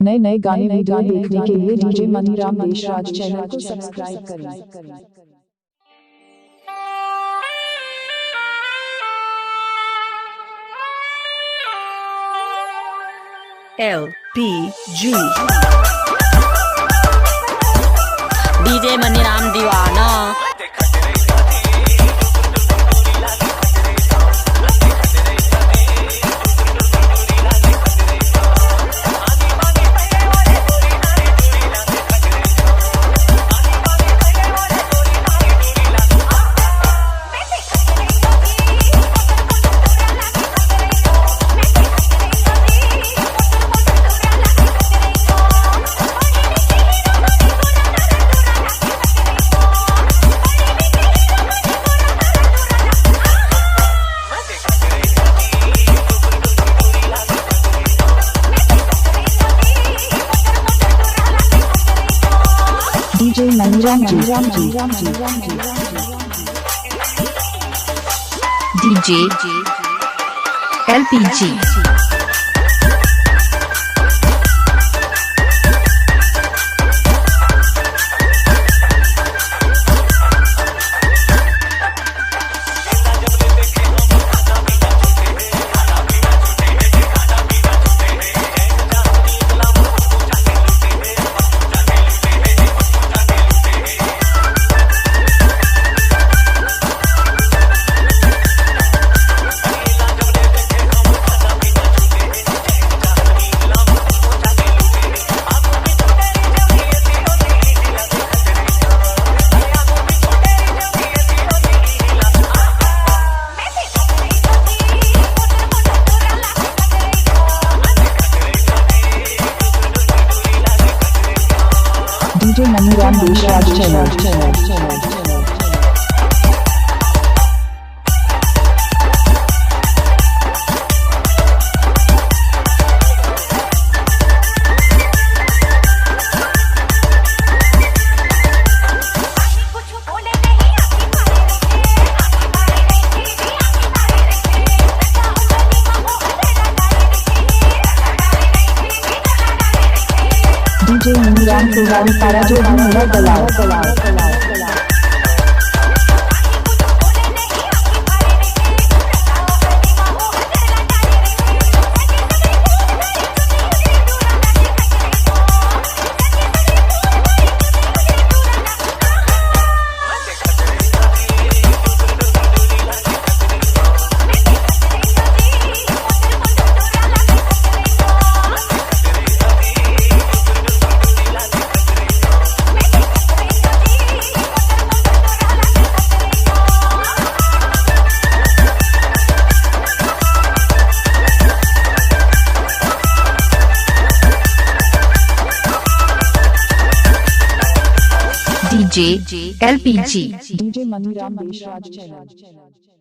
नए नए गाने वीडियो देखने के लिए डीजे मनीराम देशराज चैनल को सब्सक्राइब करें। LPG डीजे मनीराम दीवाना। DJ Maniram DJ LPG DJ Maniram Deshraj channel. DJ Maniram Tiwari पारा जो भी मेरा गलाओ। DJ LPG DJ Maniram Deshraj channel.